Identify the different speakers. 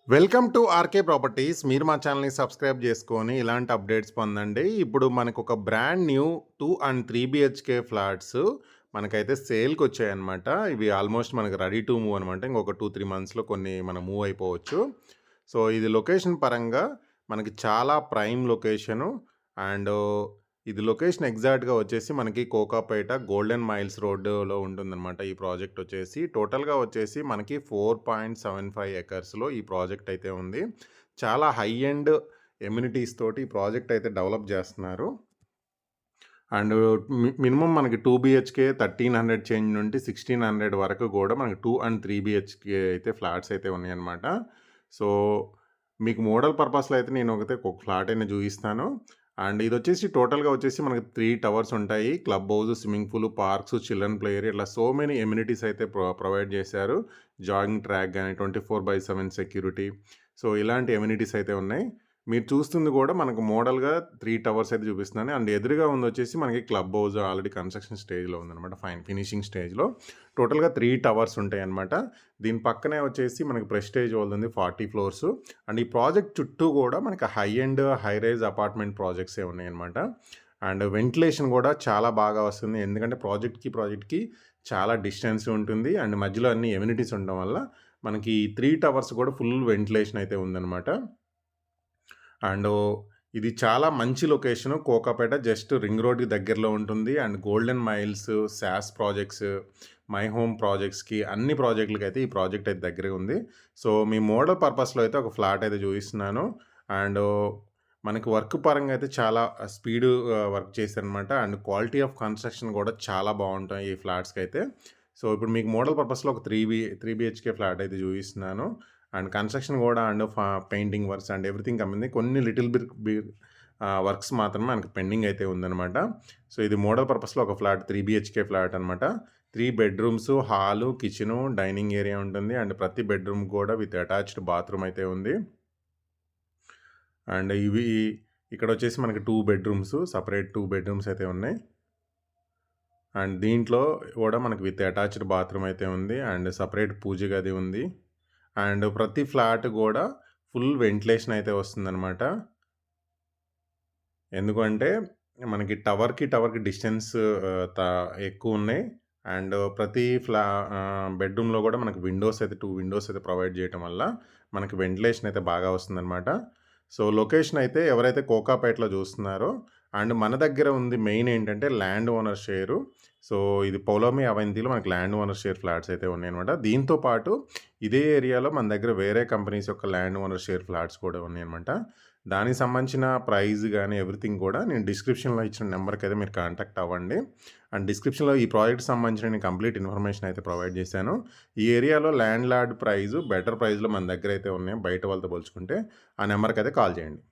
Speaker 1: Welcome to RK properties. మీరు మా ఛానల్‌ని సబ్స్క్రైబ్ చేసుకొని ఇలాంటి అప్డేట్స్ పొందండి. ఇప్పుడు మనకొక brand new 2 and 3 BHK flats మనకైతే సేల్‌కొచ్చాయన్నమాట. ఇవి ఆల్మోస్ట్ మనకు రెడీ టు మూవ్ అనమాట. ఇంకొక 2, 3 మంత్స్‌లో కొన్ని మనం మూవ్ అయిపోవచ్చు. సో, ఇది లొకేషన్ పరంగా మనకి చాలా ప్రైమ్ లొకేషను. అండ్ ఇది లొకేషన్ ఎగ్జాక్ట్‌గా వచ్చేసి మనకి కోకాపేట గోల్డెన్ మైల్స్ రోడ్డులో ఉంటుందన్నమాట. ఈ ప్రాజెక్ట్ వచ్చేసి టోటల్‌గా వచ్చేసి మనకి 4.75 ఎకర్స్‌లో ఈ ప్రాజెక్ట్ అయితే ఉంది. చాలా హై ఎండ్ ఎమ్యూనిటీస్ తోటి ఈ ప్రాజెక్ట్ అయితే డెవలప్ చేస్తున్నారు. అండ్ మినిమమ్ మనకి 2 బీహెచ్‌కే 1300 చేంజ్ నుండి 1600 వరకు కూడా మనకి 2 అండ్ 3 బీహెచ్‌కే అయితే ఫ్లాట్స్ అయితే ఉన్నాయన్నమాట. సో, మీకు మోడల్ పర్పస్‌లో అయితే నేను ఒక ఫ్లాట్ అయినా చూపిస్తాను. అండ్ ఇదొచ్చేసి టోటల్‌గా వచ్చేసి మనకి 3 టవర్స్ ఉంటాయి. Club house, swimming pool, parks, children play area ఇట్లా సో మెనీ ఎమ్యూనిటీస్ అయితే ప్రొవైడ్ చేశారు. జాగింగ్ ట్రాక్ గాని 24/7 సెక్యూరిటీ. సో, ఇలాంటి ఎమ్యూనిటీస్ అయితే ఉన్నాయి. మీరు చూస్తుంది కూడా మనకు మోడల్‌గా 3 టవర్స్ అయితే చూపిస్తున్నాను. అండ్ ఎదురుగా ఉందొచ్చేసి మనకి క్లబ్ హౌస్ ఆల్రెడీ కన్‌స్ట్రక్షన్ స్టేజ్‌లో ఉందనమాట. ఫినిషింగ్ స్టేజ్‌లో. టోటల్‌గా 3 టవర్స్ ఉంటాయన్నమాట. దీని పక్కనే వచ్చేసి మనకి ప్రెస్టేజ్ వాళ్ళదుంది 40 ఫ్లోర్స్. అండ్ ఈ ప్రాజెక్ట్ చుట్టూ కూడా మనకి high end, high rise apartment ప్రాజెక్ట్సే ఉన్నాయన్నమాట. అండ్ వెంటిలేషన్ కూడా చాలా బాగా వస్తుంది. ఎందుకంటే ప్రాజెక్ట్‌కి చాలా డిస్టెన్స్ ఉంటుంది. అండ్ మధ్యలో అన్ని ఎమ్యూనిటీస్ ఉండడం వల్ల మనకి 3 టవర్స్ కూడా ఫుల్ వెంటిలేషన్ అయితే ఉందనమాట. అండ్ ఇది చాలా మంచి లొకేషను. కోకాపేట జస్ట్ రింగ్ రోడ్‌కి దగ్గరలో ఉంటుంది. And golden miles, SAS projects, my home ప్రాజెక్ట్స్‌కి అన్ని ప్రాజెక్టులకైతే ఈ ప్రాజెక్ట్ అయితే దగ్గరగా ఉంది. సో, మీ మోడల్ పర్పస్‌లో అయితే ఒక ఫ్లాట్ అయితే చూపిస్తున్నాను. అండ్ మనకి వర్క్ పరంగా అయితే చాలా స్పీడు వర్క్ చేశారనమాట. అండ్ క్వాలిటీ ఆఫ్ కన్‌స్ట్రక్షన్ కూడా చాలా బావుంటాయి ఈ ఫ్లాట్స్‌కైతే. సో, ఇప్పుడు మీకు మోడల్ పర్పస్‌లో ఒక 3 బీహెచ్‌కే ఫ్లాట్ అయితే చూపిస్తున్నాను. అండ్ కన్‌స్ట్రక్షన్ గూడా and painting works and everything కమ్మింది. కొన్ని లిటిల్ వర్క్స్ మాత్రమే మనకు పెండింగ్ అయితే ఉందనమాట. సో, ఇది మోడల్ పర్పస్‌లో ఒక ఫ్లాట్ 3 బీహెచ్‌కే ఫ్లాట్ అనమాట. 3 bedrooms, hall, kitchen, dining area ఉంటుంది. అండ్ ప్రతి బెడ్‌రూమ్ కూడా విత్ అటాచ్డ్ బాత్రూమ్ అయితే ఉంది. అండ్ ఇక్కడొచ్చేసి మనకి 2 బెడ్‌రూమ్స్, సెపరేట్ 2 బెడ్‌రూమ్స్ అయితే ఉన్నాయి. అండ్ దీంట్లో కూడా మనకి విత్ అటాచ్డ్ బాత్రూమ్ అయితే ఉంది. అండ్ సెపరేట్ పూజ గది ఉంది. అండ్ ప్రతి ఫ్లాట్ గూడా ఫుల్ వెంటిలేషన్ అయితే వస్తుందనమాట. ఎందుకంటే మనకి టవర్‌కి డిస్టెన్స్ ఎక్కువున్నాయి. అండ్ ప్రతి బెడ్‌రూమ్‌లో గూడా మనకి విండోస్ అయితే 2 విండోస్ అయితే ప్రొవైడ్ చేయటం వల్ల మనకి వెంటిలేషన్ అయితే బాగా వస్తుందనమాట. సో, లొకేషన్ అయితే ఎవరైతే కోకాపేటలో చూస్తున్నారో అండ్ మన దగ్గర ఉంది మెయిన్ ఏంటంటే ల్యాండ్ ఓనర్ షేరు. సో, ఇది పౌలోమి అవంతిలో మనకి ల్యాండ్ ఓనర్ షేర్ ఫ్లాట్స్ అయితే ఉన్నాయన్నమాట. దీంతో పాటు ఇదే ఏరియాలో మన దగ్గర వేరే కంపెనీస్ యొక్క ల్యాండ్ ఓనర్ షేర్ ఫ్లాట్స్ కూడా ఉన్నాయన్నమాట. దానికి సంబంధించిన ప్రైస్ గానీ ఎవ్రీథింగ్ కూడా నేను డిస్క్రిప్షన్‌లో ఇచ్చిన నంబర్‌కైతే మీరు కాంటాక్ట్ అవ్వండి. అండ్ డిస్క్రిప్షన్‌లో ఈ ప్రాజెక్ట్‌కి సంబంధించిన నేను కంప్లీట్ ఇన్ఫర్మేషన్ అయితే ప్రొవైడ్ చేశాను. ఈ ఏరియాలో ల్యాండ్ లార్డ్ ప్రైస్ బెటర్ ప్రైస్‌లో మన దగ్గర అయితే ఉన్నాయి బయట వాళ్ళతో పోల్చుకుంటే. ఆ నంబర్‌కైతే కాల్ చేయండి.